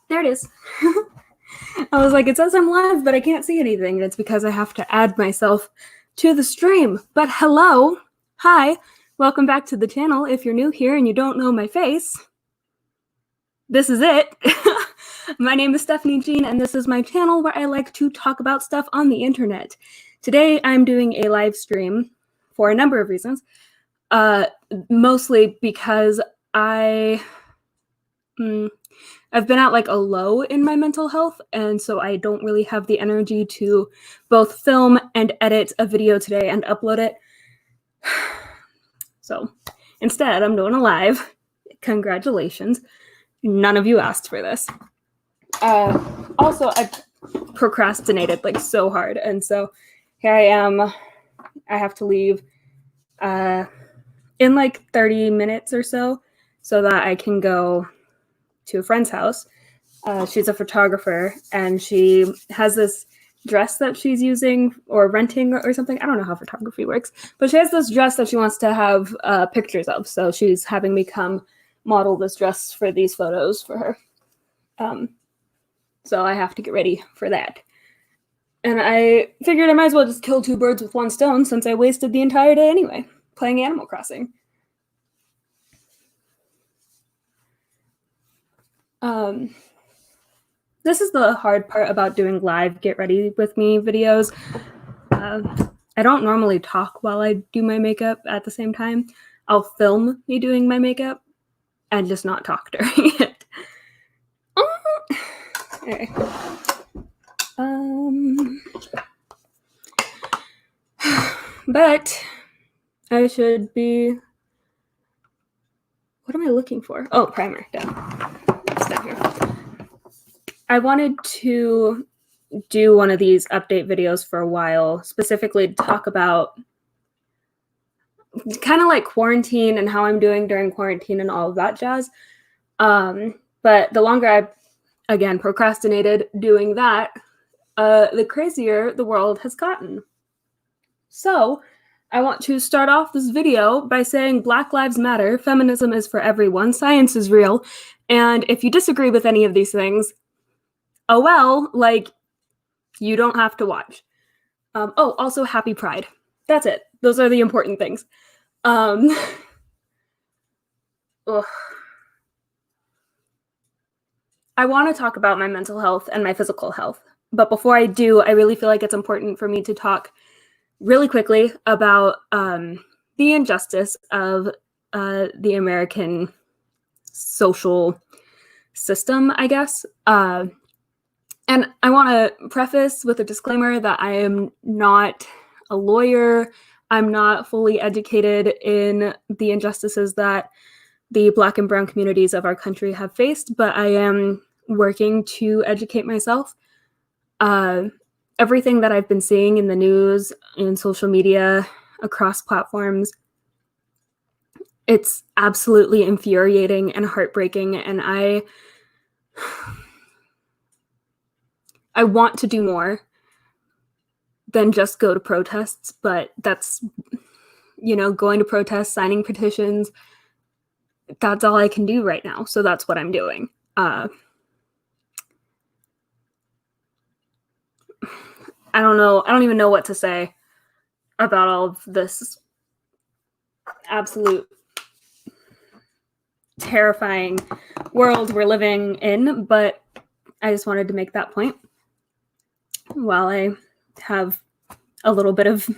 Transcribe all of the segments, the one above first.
There it is. I was like, it says I'm live, but I can't see anything. And it's because I have to add myself to the stream. But hello. Hi. Welcome back to the channel. If you're new here and you don't know my face, this is it. My name is Stephanie Jean, and this is my channel where I like to talk about stuff on the internet. Today, I'm doing a live stream for a number of reasons. Mostly because I've been at like a low in my mental health, and so I don't really have the energy to both film and edit a video today and upload it. So instead, I'm doing a live. Congratulations. None of you asked for this. Also, I procrastinated like so hard, and so here I am. I have to leave in like 30 minutes or so that I can go to a friend's house. She's a photographer, and she has this dress that she's using or renting or something. I don't know how photography works, but she has this dress that she wants to have pictures of. So she's having me come model this dress for these photos for her. So I have to get ready for that. And I figured I might as well just kill two birds with one stone since I wasted the entire day anyway, playing Animal Crossing. This is the hard part about doing live get ready with me videos. I don't normally talk while I do my makeup at the same time. I'll film me doing my makeup and just not talk during it. Okay. But I should be, what am I looking for? Oh, primer, done. It's down here. I wanted to do one of these update videos for a while, specifically to talk about kind of like quarantine and how I'm doing during quarantine and all of that jazz. But the longer I, again, procrastinated doing that, the crazier the world has gotten. So I want to start off this video by saying Black Lives Matter, feminism is for everyone, science is real, and if you disagree with any of these things, oh well, like, you don't have to watch. Oh, also happy Pride. That's it. Those are the important things. Ugh. I want to talk about my mental health and my physical health. But before I do, I really feel like it's important for me to talk really quickly about the injustice of the American social system, I guess. And I want to preface with a disclaimer that I am not a lawyer. I'm not fully educated in the injustices that the Black and Brown communities of our country have faced, but I am working to educate myself. Everything that I've been seeing in the news, in social media, across platforms, it's absolutely infuriating and heartbreaking, and I want to do more than just go to protests, but that's, going to protests, signing petitions, that's all I can do right now, so that's what I'm doing. I don't know. I don't even know what to say about all of this absolute terrifying world we're living in, but I just wanted to make that point while I have a little bit of,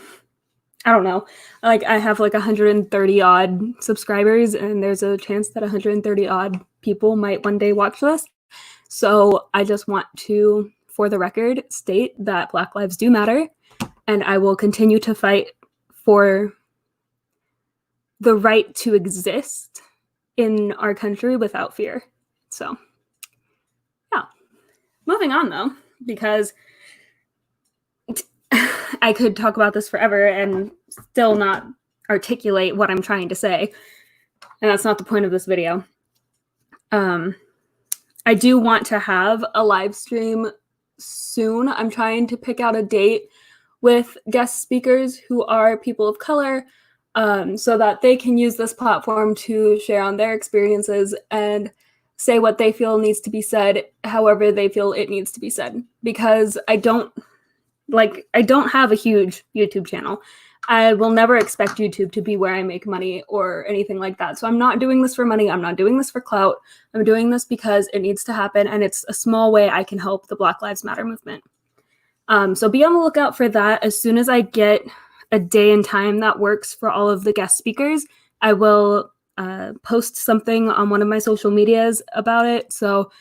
I don't know, like I have like 130 odd subscribers, and there's a chance that 130 odd people might one day watch this. So I just want to, for the record, state that Black lives do matter, and I will continue to fight for the right to exist in our country without fear. So, yeah. Moving on, though, because I could talk about this forever and still not articulate what I'm trying to say, and that's not the point of this video. I do want to have a live stream soon. I'm trying to pick out a date with guest speakers who are people of color, so that they can use this platform to share on their experiences and say what they feel needs to be said, however they feel it needs to be said, because I don't have a huge YouTube channel. I will never expect YouTube to be where I make money or anything like that. So I'm not doing this for money. I'm not doing this for clout. I'm doing this because it needs to happen, and it's a small way I can help the Black Lives Matter movement. So be on the lookout for that. As soon as I get a day and time that works for all of the guest speakers, I will post something on one of my social medias about it. So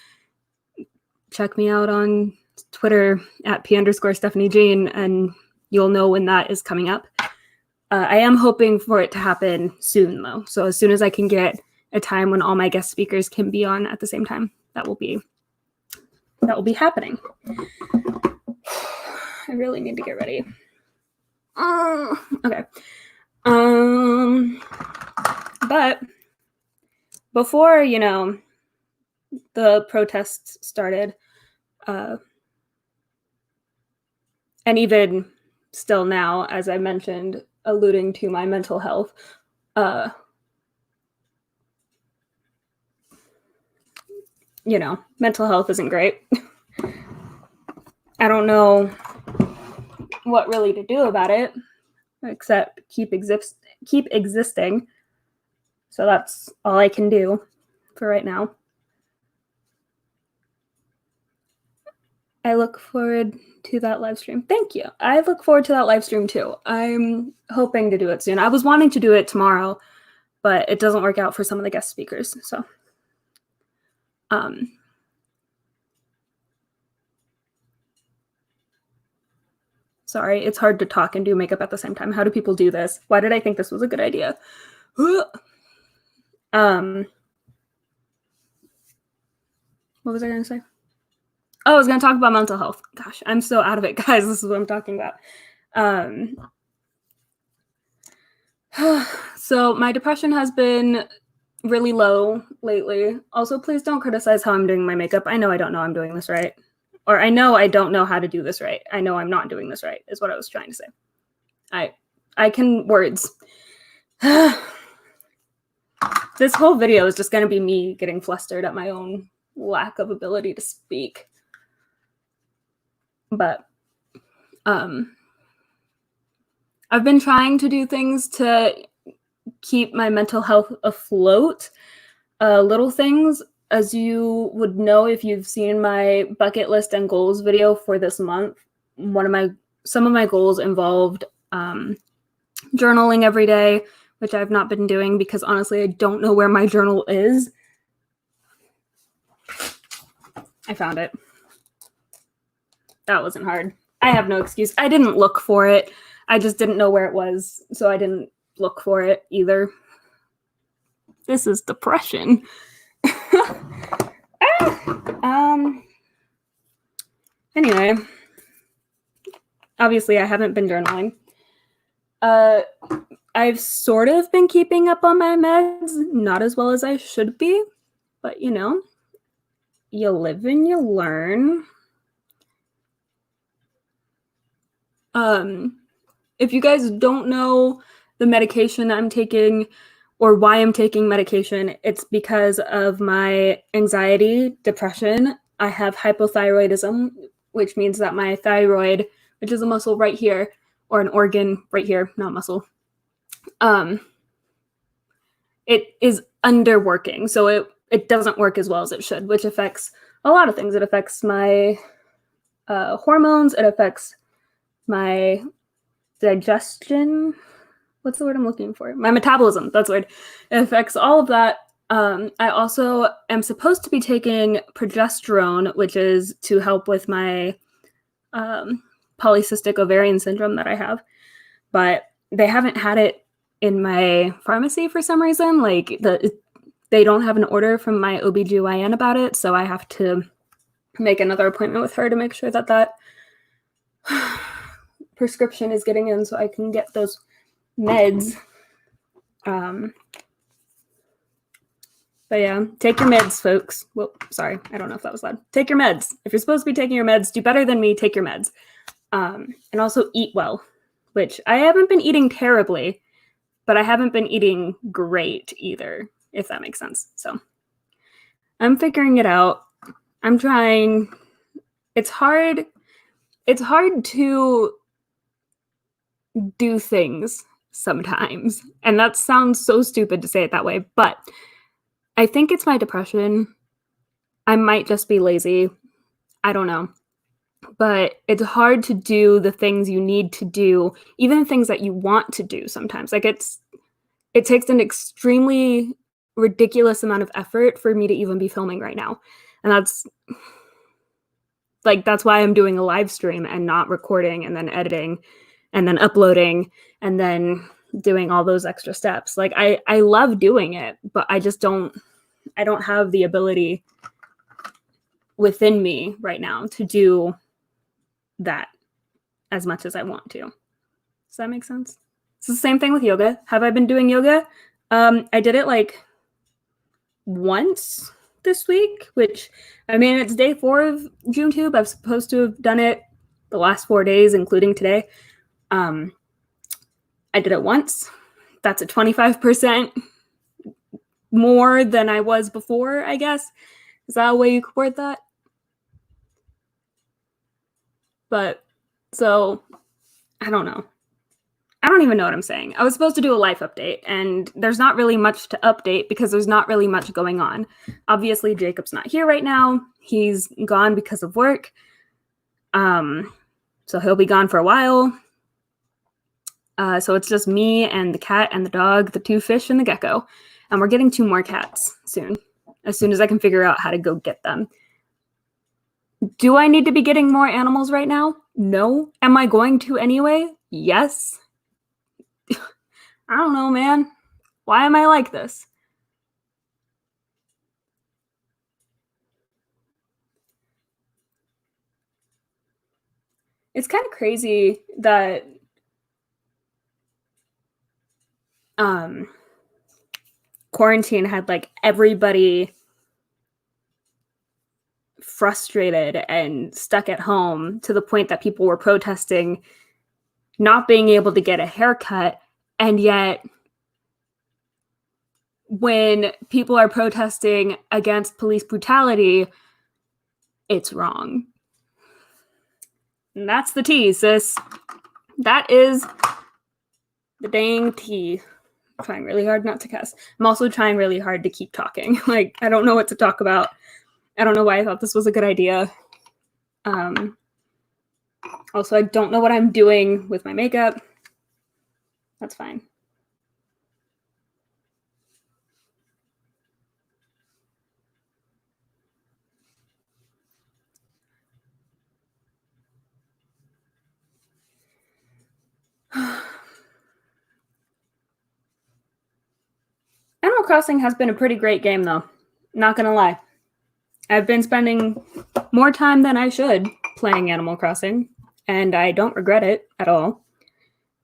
check me out on Twitter at @P_Stephanie_Jean, and you'll know when that is coming up. I am hoping for it to happen soon, though. So as soon as I can get a time when all my guest speakers can be on at the same time, that will be happening. I really need to get ready. Okay. But before, the protests started, and even still now, as I mentioned, alluding to my mental health, mental health isn't great. I don't know what really to do about it, except keep existing. So that's all I can do for right now. I look forward to that live stream. Thank you. I look forward to that live stream too. I'm hoping to do it soon. I was wanting to do it tomorrow, but it doesn't work out for some of the guest speakers. So, sorry, it's hard to talk and do makeup at the same time. How do people do this? Why did I think this was a good idea? What was I going to say? Oh, I was going to talk about mental health. Gosh, I'm so out of it, guys. This is what I'm talking about. So my depression has been really low lately. Also, please don't criticize how I'm doing my makeup. I know I don't know I'm doing this right. Or I know I don't know how to do this right. I know I'm not doing this right, is what I was trying to say. I can words. This whole video is just going to be me getting flustered at my own lack of ability to speak. But I've been trying to do things to keep my mental health afloat. Little things, as you would know if you've seen my bucket list and goals video for this month. Some of my goals involved journaling every day, which I've not been doing because honestly I don't know where my journal is. I found it. That wasn't hard. I have no excuse. I didn't look for it. I just didn't know where it was, so I didn't look for it either. This is depression. Anyway, obviously I haven't been journaling. I've sort of been keeping up on my meds, not as well as I should be, but you live and you learn. If you guys don't know the medication I'm taking or why I'm taking medication, it's because of my anxiety, depression. I have hypothyroidism, which means that my thyroid, which is a muscle right here, or an organ right here, not muscle, it is underworking. So it doesn't work as well as it should, which affects a lot of things. It affects my hormones. It affects my digestion. What's the word I'm looking for? My metabolism. That's the word. It affects all of that. I also am supposed to be taking progesterone, which is to help with my polycystic ovarian syndrome that I have. But they haven't had it in my pharmacy for some reason. Like they don't have an order from my OBGYN about it. So I have to make another appointment with her to make sure that prescription is getting in so I can get those meds. But yeah, take your meds, folks. Well, sorry, I don't know if that was loud. Take your meds. If you're supposed to be taking your meds, do better than me, take your meds. And also eat well, which I haven't been eating terribly, but I haven't been eating great either, if that makes sense. So I'm figuring it out. I'm trying. It's hard. It's hard to do things sometimes. And that sounds so stupid to say it that way, but I think it's my depression. I might just be lazy. I don't know. But it's hard to do the things you need to do, even the things that you want to do sometimes. Like it takes an extremely ridiculous amount of effort for me to even be filming right now. And that's why I'm doing a live stream and not recording and then editing and then uploading and then doing all those extra steps. Like I love doing it, but I don't have the ability within me right now to do that as much as I want to. Does that make sense? It's the same thing with yoga. Have I been doing yoga? I did it like once this week, which, I mean, it's day 4 of JuneTube. I'm supposed to have done it the last 4 days, including today. I did it once. That's a 25% more than I was before, I guess. Is that a way you could word that? But, so, I don't know. I don't even know what I'm saying. I was supposed to do a life update, and there's not really much to update because there's not really much going on. Obviously, Jacob's not here right now. He's gone because of work. So he'll be gone for a while. So it's just me and the cat and the dog, the 2 fish and the gecko. And we're getting 2 more cats soon as I can figure out how to go get them. Do I need to be getting more animals right now? No. Am I going to anyway? Yes. I don't know, man. Why am I like this? It's kind of crazy that quarantine had like everybody frustrated and stuck at home to the point that people were protesting not being able to get a haircut. And yet, when people are protesting against police brutality, it's wrong. And that's the tea, sis. That is the dang tea. I'm trying really hard not to cuss. I'm also trying really hard to keep talking. Like, I don't know what to talk about. I don't know why I thought this was a good idea. Also, I don't know what I'm doing with my makeup. That's fine. Animal Crossing has been a pretty great game, though. Not gonna lie. I've been spending more time than I should playing Animal Crossing, and I don't regret it at all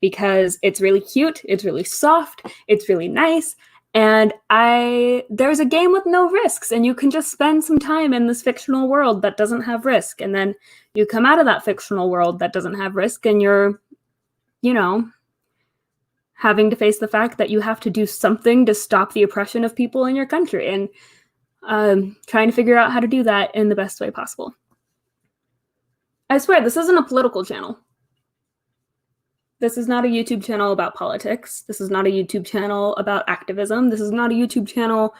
because it's really cute, it's really soft, it's really nice, and there's a game with no risks, and you can just spend some time in this fictional world that doesn't have risk, and then you come out of that fictional world that doesn't have risk, and you're, you know, having to face the fact that you have to do something to stop the oppression of people in your country, and trying to figure out how to do that in the best way possible. I swear, this isn't a political channel. This is not a YouTube channel about politics. This is not a YouTube channel about activism. This is not a YouTube channel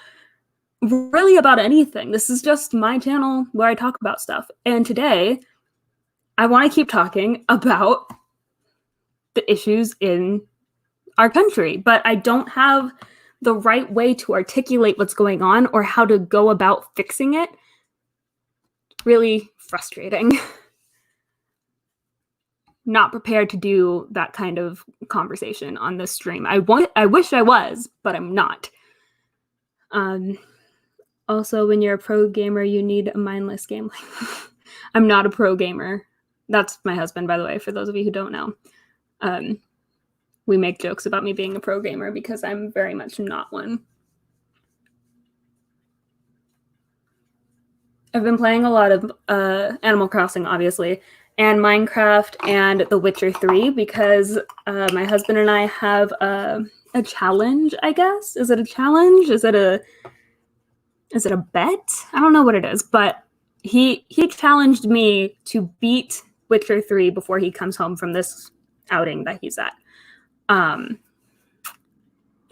really about anything. This is just my channel where I talk about stuff. And today, I want to keep talking about the issues in our country, but I don't have the right way to articulate what's going on or how to go about fixing it. Really frustrating. Not prepared to do that kind of conversation on this stream. I wish I was, but I'm not. Also, when you're a pro gamer, you need a mindless game. I'm not a pro gamer. That's my husband, by the way, for those of you who don't know. We make jokes about me being a pro gamer because I'm very much not one. I've been playing a lot of Animal Crossing, obviously, and Minecraft and The Witcher 3 because my husband and I have a challenge, I guess. Is it a challenge? Is it a is it a bet? I don't know what it is, but he challenged me to beat Witcher 3 before he comes home from this outing that he's at. And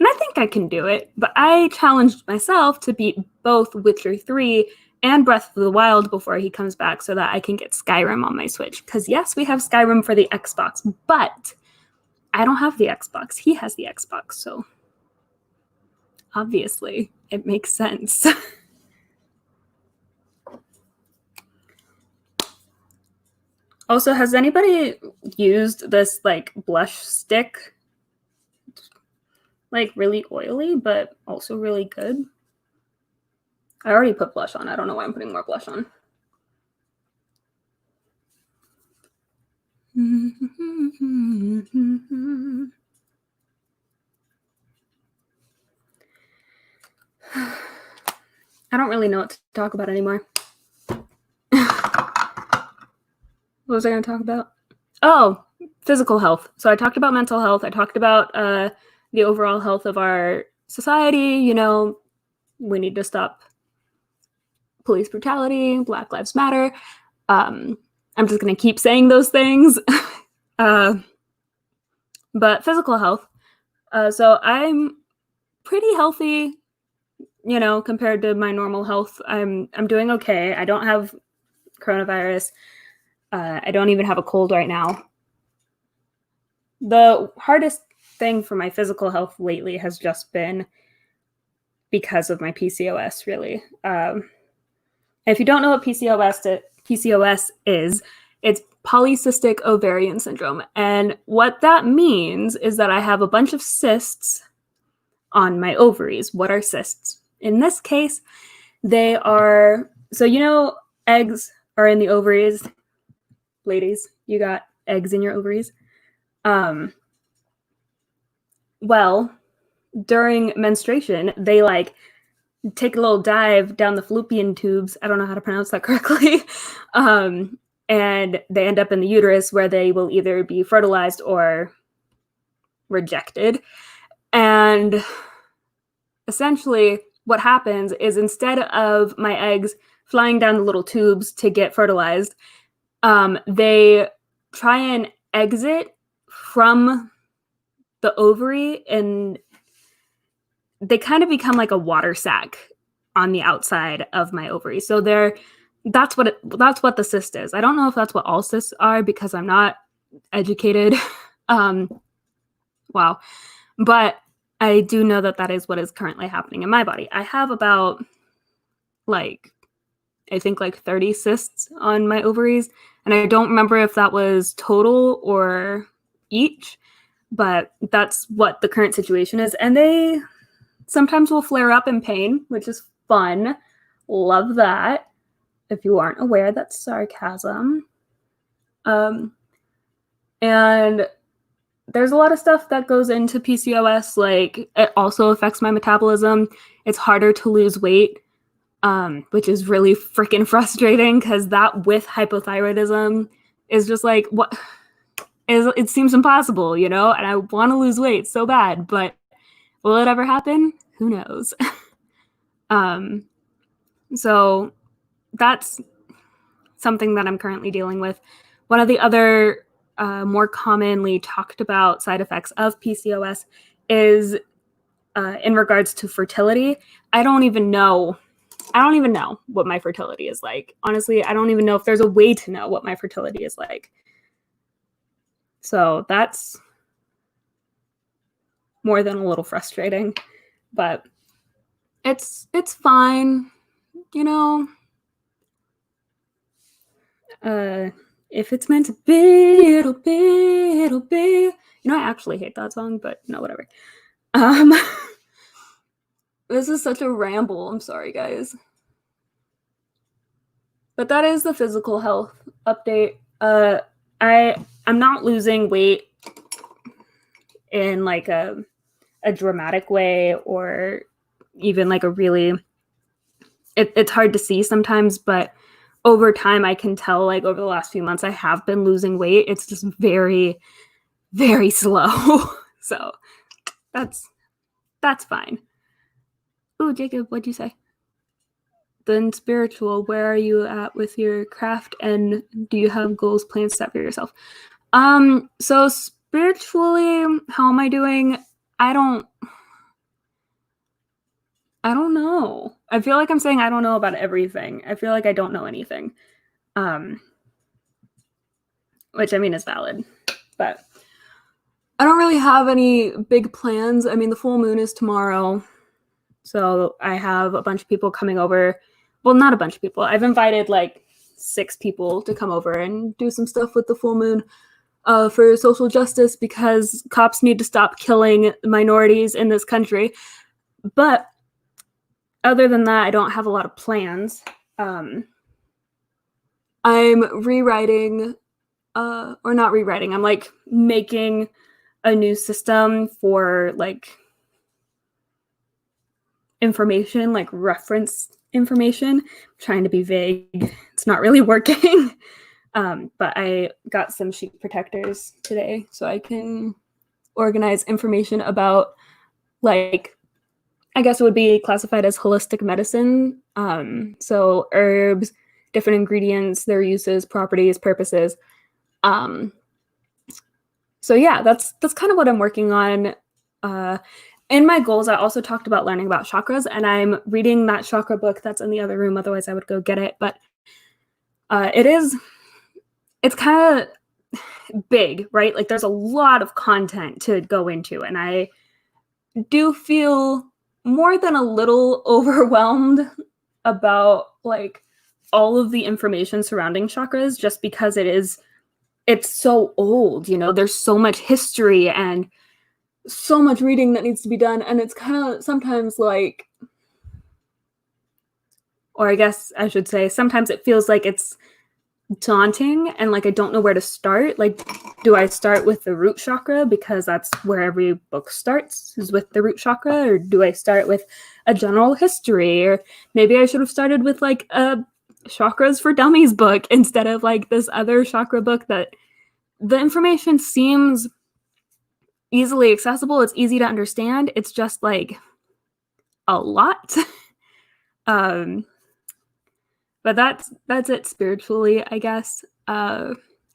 I think I can do it, but I challenged myself to beat both Witcher 3 and Breath of the Wild before he comes back so that I can get Skyrim on my Switch. Because yes, we have Skyrim for the Xbox, but I don't have the Xbox. He has the Xbox, so obviously it makes sense. Also, has anybody used this like blush stick? Like really oily, but also really good. I already put blush on. I don't know why I'm putting more blush on. I don't really know what to talk about anymore. What was I going to talk about? Oh, physical health. So I talked about mental health. I talked about the overall health of our society. You know, we need to stop police brutality. Black Lives Matter. I'm just going to keep saying those things. But physical health. So I'm pretty healthy, you know, compared to my normal health. I'm doing okay. I don't have coronavirus. I don't even have a cold right now. The hardest thing for my physical health lately has just been because of my PCOS, really. If you don't know what PCOS is, it's polycystic ovarian syndrome. And what that means is that I have a bunch of cysts on my ovaries. What are cysts? In this case, they are, so you know, eggs are in the ovaries. Ladies, you got eggs in your ovaries. Well, during menstruation, they like take a little dive down the fallopian tubes. I don't know how to pronounce that correctly. And they end up in the uterus where they will either be fertilized or rejected. And essentially what happens is instead of my eggs flying down the little tubes to get fertilized, they try and exit from the ovary and they kind of become like a water sac on the outside of my ovary. So that's what the cyst is. I don't know if that's what all cysts are because I'm not educated. Wow. But I do know that that is what is currently happening in my body. I have about I think 30 cysts on my ovaries. And I don't remember if that was total or each, but that's what the current situation is. And they sometimes will flare up in pain, which is fun. Love that. If you aren't aware, that's sarcasm. And there's a lot of stuff that goes into PCOS. Like it also affects my metabolism. It's harder to lose weight, which is really freaking frustrating because that with hypothyroidism is just like it seems impossible, you know? And I want to lose weight so bad, but will it ever happen? Who knows? So that's something that I'm currently dealing with. One of the other more commonly talked about side effects of PCOS is in regards to fertility. I don't even know what my fertility is like. Honestly, I don't even know if there's a way to know what my fertility is like. So that's more than a little frustrating, but it's fine, you know. If it's meant to be, it'll be, it'll be. You know, I actually hate that song, but no, whatever. This is such a ramble. I'm sorry, guys. But that is the physical health update. I'm not losing weight in like a dramatic way or even like a really it's hard to see sometimes, but over time I can tell like over the last few months I have been losing weight. It's just very, very slow. So that's fine. Ooh, Jacob, what'd you say? then spiritual, where are you at with your craft, and do you have goals, plans set for yourself? So spiritually, how am I doing? I don't know. I feel like I'm saying I don't know about everything. I feel like I don't know anything. Which I mean is valid, but I don't really have any big plans. I mean, the full moon is tomorrow, so I have a bunch of people coming over. Well, not a bunch of people. I've invited like 6 people to come over and do some stuff with the full moon for social justice, because cops need to stop killing minorities in this country. But other than that, I don't have a lot of plans. I'm rewriting, or not rewriting, I'm like making a new system for like information, like reference information. I'm trying to be vague. It's not really working. But I got some sheet protectors today so I can organize information about, like, I guess it would be classified as holistic medicine. So herbs, different ingredients, their uses, properties, purposes. So yeah, that's kind of what I'm working on. In my goals, I also talked about learning about chakras, and I'm reading that chakra book that's in the other room. Otherwise, I would go get it. But it's kind of big, right? Like there's a lot of content to go into, and I do feel more than a little overwhelmed about like all of the information surrounding chakras, just because it's so old, you know, there's so much history and so much reading that needs to be done. And it's kind of sometimes like, or I guess I should say, sometimes it feels like it's daunting and like I don't know where to start. Like, do I start with the root chakra because that's where every book starts, is with the root chakra, or do I start with a general history? Or maybe I should have started with like a Chakras for Dummies book instead of like this other chakra book that the information seems easily accessible. It's easy to understand. It's just like a lot. But that's it spiritually, I guess.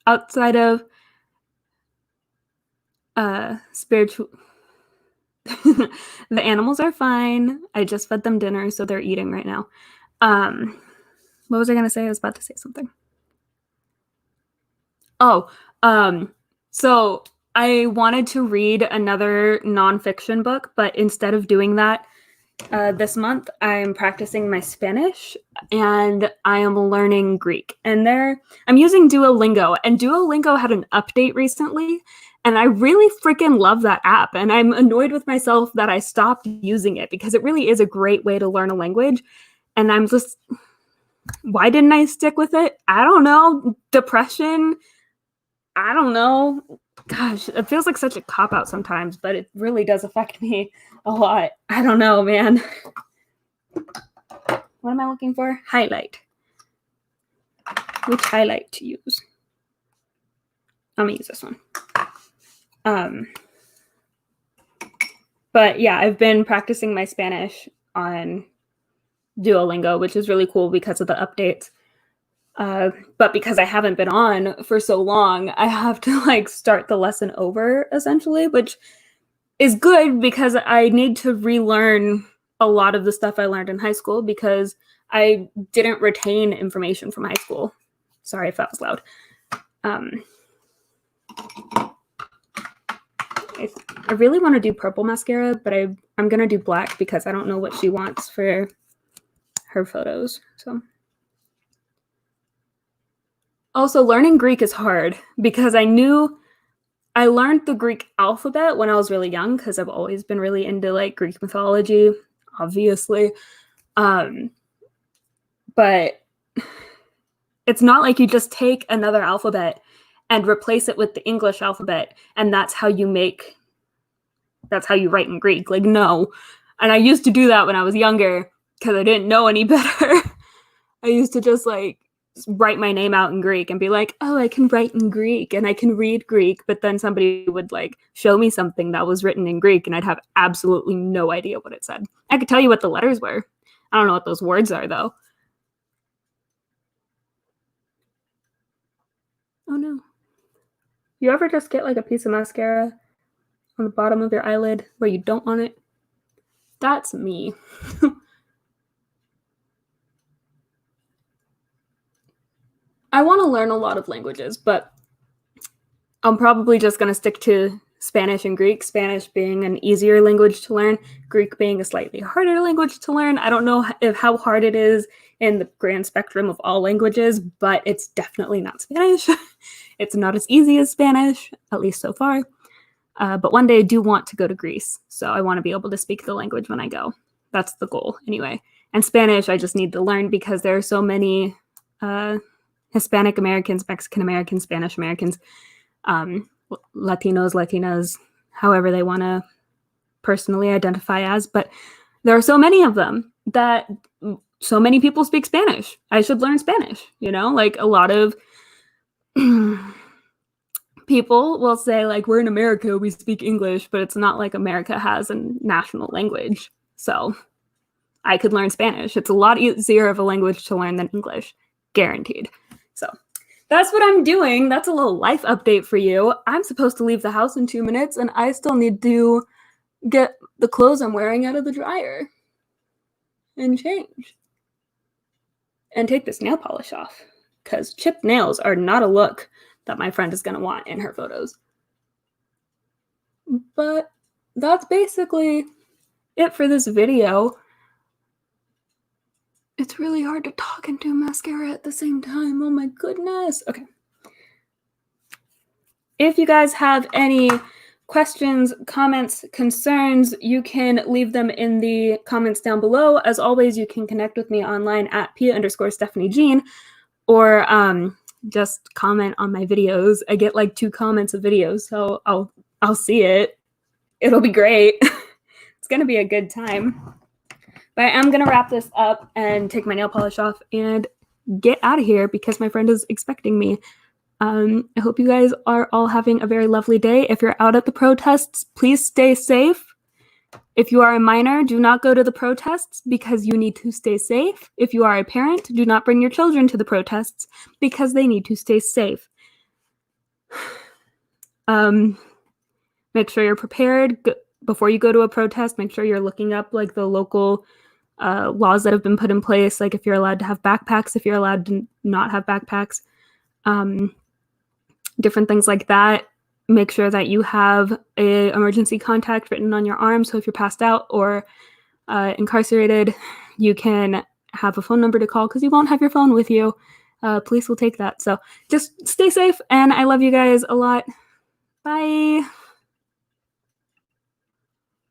Outside of spiritual, the animals are fine. I just fed them dinner, so they're eating right now. What was I gonna say? I was about to say something. So I wanted to read another nonfiction book, but instead of doing that, this month I'm practicing my Spanish and I am learning Greek. And I'm using Duolingo, and Duolingo had an update recently, and I really freaking love that app. And I'm annoyed with myself that I stopped using it, because it really is a great way to learn a language. And I'm just, why didn't I stick with it? I don't know. Depression. I don't know. Gosh, it feels like such a cop-out sometimes, but it really does affect me a lot. I don't know, man. What am I looking for? Highlight. Which highlight to use? I'm gonna use this one. But yeah, I've been practicing my Spanish on Duolingo, which is really cool because of the updates. But because I haven't been on for so long, I have to like start the lesson over essentially, which is good because I need to relearn a lot of the stuff I learned in high school, because I didn't retain information from high school. Sorry if that was loud. I really want to do purple mascara, but I'm going to do black because I don't know what she wants for her photos. So also, learning Greek is hard because I learned the Greek alphabet when I was really young, because I've always been really into like Greek mythology, obviously. But it's not like you just take another alphabet and replace it with the English alphabet, and that's how you write in Greek. Like, no. And I used to do that when I was younger because I didn't know any better. I used to just like write my name out in Greek and be like, oh, I can write in Greek and I can read Greek. But then somebody would like show me something that was written in Greek and I'd have absolutely no idea what it said. I could tell you what the letters were. I don't know what those words are though. Oh no. You ever just get like a piece of mascara on the bottom of your eyelid where you don't want it? That's me. I want to learn a lot of languages, but I'm probably just going to stick to Spanish and Greek, Spanish being an easier language to learn, Greek being a slightly harder language to learn. I don't know how hard it is in the grand spectrum of all languages, but it's definitely not Spanish. It's not as easy as Spanish, at least so far. But one day I do want to go to Greece, so I want to be able to speak the language when I go. That's the goal, anyway. And Spanish, I just need to learn because there are so many Hispanic Americans, Mexican Americans, Spanish Americans, Latinos, Latinas, however they want to personally identify as. But there are so many of them that so many people speak Spanish. I should learn Spanish, like a lot of people will say, like, we're in America, we speak English, but it's not like America has a national language. So I could learn Spanish. It's a lot easier of a language to learn than English, guaranteed. So that's what I'm doing. That's a little life update for you. I'm supposed to leave the house in 2 minutes, and I still need to get the clothes I'm wearing out of the dryer and change. And take this nail polish off, because chipped nails are not a look that my friend is going to want in her photos. But that's basically it for this video. It's really hard to talk and do mascara at the same time. Oh my goodness. Okay. If you guys have any questions, comments, concerns, you can leave them in the comments down below. As always, you can connect with me online at Pia_StephanieJean, or just comment on my videos. I get like 2 comments of videos, so I'll see it. It'll be great. It's gonna be a good time. But I am gonna wrap this up and take my nail polish off and get out of here because my friend is expecting me. I hope you guys are all having a very lovely day. If you're out at the protests, please stay safe. If you are a minor, do not go to the protests because you need to stay safe. If you are a parent, do not bring your children to the protests because they need to stay safe. Make sure you're prepared before you go to a protest. Make sure you're looking up like the local laws that have been put in place, like if you're allowed to have backpacks, if you're allowed to not have backpacks, different things like that. Make sure that you have an emergency contact written on your arm, so if you're passed out or incarcerated, you can have a phone number to call because you won't have your phone with you. Police will take that. So just stay safe, and I love you guys a lot. Bye.